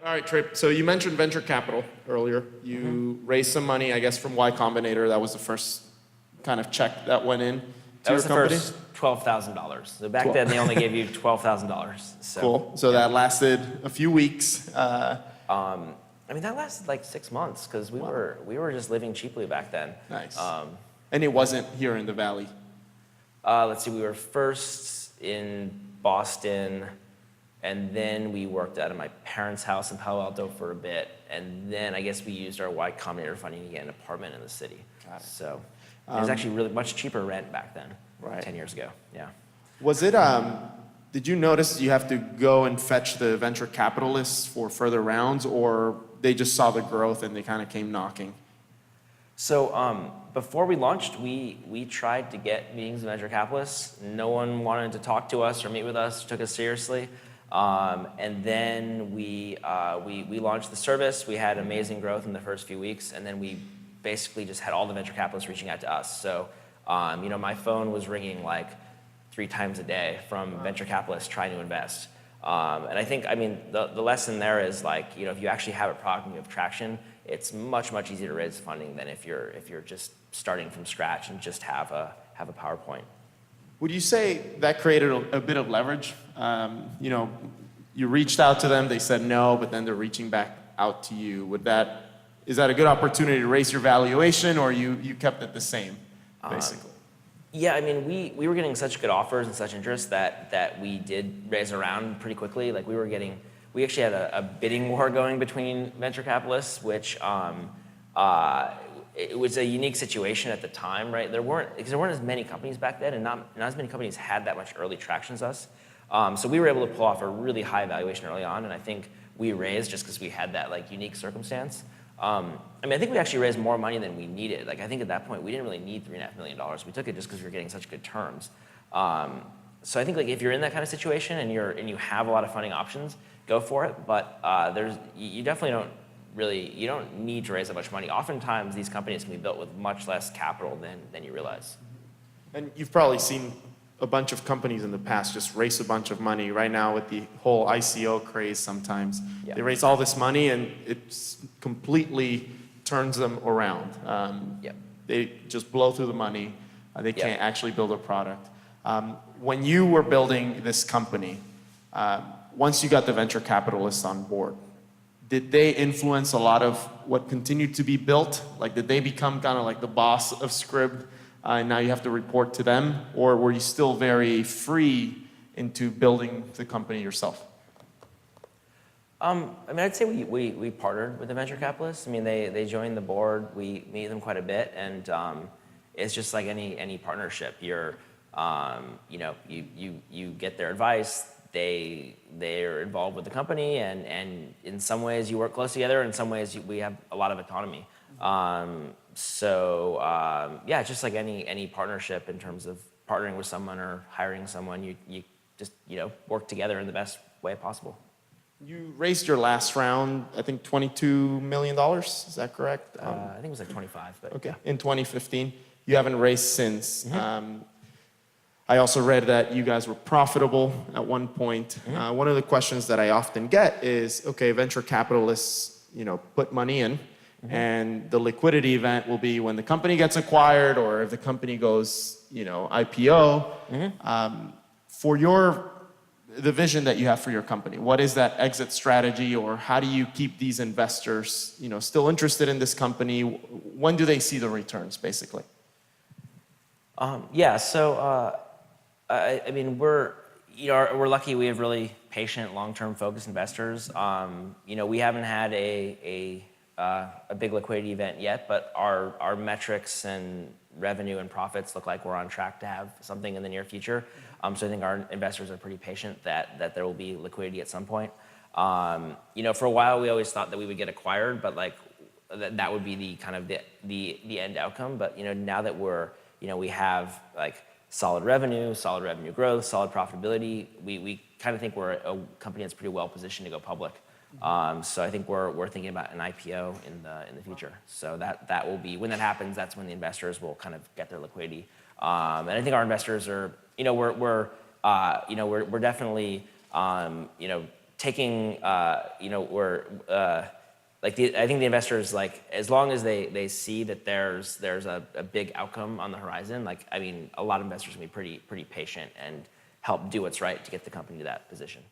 All right, Trey. So you mentioned venture capital earlier. You raised some money, I guess, from Y Combinator. That was the first kind of check that went in to That was your the company? first $12,000. So back then they only gave you $12,000. So, Cool. So that lasted a few weeks. I mean, that lasted like 6 months because we were just living cheaply back then. Nice. And it wasn't here in the Valley. Let's see, we were first in Boston, and then we worked out of my parents' house in Palo Alto for a bit, and then I guess we used our Y Combinator funding to get an apartment in the city. Got it. So it was actually really much cheaper rent back then, Right. 10 years ago. Yeah. Was it, did you notice you have to go and fetch the venture capitalists for further rounds, or they just saw the growth and they kind of came knocking? So before we launched, we tried to get meetings with venture capitalists. No one wanted to talk to us or meet with us, took us seriously. And then we launched the service. We had amazing growth in the first few weeks, and then we basically just had all the venture capitalists reaching out to us. So my phone was ringing like 3 times a day from venture capitalists trying to invest. And I think, the lesson there is like, if you actually have a product and you have traction, it's much, much easier to raise funding than if you're just starting from scratch and just have a PowerPoint. Would you say that created a bit of leverage? You reached out to them, they said no, but then they're reaching back out to you. Is that a good opportunity to raise your valuation, or you kept it the same, basically? Yeah, we were getting such good offers and such interest that we did raise around pretty quickly. Like we actually had a bidding war going between venture capitalists, which it was a unique situation at the time, right? There weren't as many companies back then, and not as many companies had that much early traction as us. So we were able to pull off a really high valuation early on, and I think we raised just because we had that like unique circumstance. I think we actually raised more money than we needed. Like I think at that point we didn't really need $3.5 million. We took it just because we were getting such good terms. So I think like if you're in that kind of situation and you have a lot of funding options, go for it. But you definitely you don't need to raise that much money. Oftentimes these companies can be built with much less capital than you realize. And you've probably seen a bunch of companies in the past just raise a bunch of money. Right now with the whole ICO craze sometimes, They raise all this money and it completely turns them around. They just blow through the money. They can't actually build a product. When you were building this company, once you got the venture capitalists on board, did they influence a lot of what continued to be built? Like, did they become kind of like the boss of Scribd, and now you have to report to them? Or were you still very free into building the company yourself? I'd say we partnered with the venture capitalists. They joined the board. We meet them quite a bit, and it's just like any partnership. You get their advice. They're involved with the company, and in some ways you work close together. In some ways we have a lot of autonomy. Just like any partnership in terms of partnering with someone or hiring someone, you just work together in the best way possible. You raised your last round, I think $22 million. Is that correct? I think it was like 25. But okay. Yeah. In 2015, you haven't raised since. Mm-hmm. I also read that you guys were profitable at one point. Mm-hmm. One of the questions that I often get is, okay, venture capitalists, put money in, mm-hmm. and the liquidity event will be when the company gets acquired or if the company goes, IPO. Mm-hmm. For the vision that you have for your company, what is that exit strategy, or how do you keep these investors, still interested in this company? When do they see the returns, basically? We're lucky. We have really patient, long-term focused investors. We haven't had a big liquidity event yet, but our metrics and revenue and profits look like we're on track to have something in the near future. So I think our investors are pretty patient that there will be liquidity at some point. For a while we always thought that we would get acquired, but like that would be the kind of the end outcome. But now that we have like solid revenue growth, solid profitability, we kind of think we're a company that's pretty well positioned to go public. So I think we're thinking about an IPO in the future. So that will be when that happens. That's when the investors will kind of get their liquidity. And I think our investors are, we're definitely, taking, we're I think the investors, like, as long as they see that there's a big outcome on the horizon, like, I mean, a lot of investors can be pretty patient and help do what's right to get the company to that position.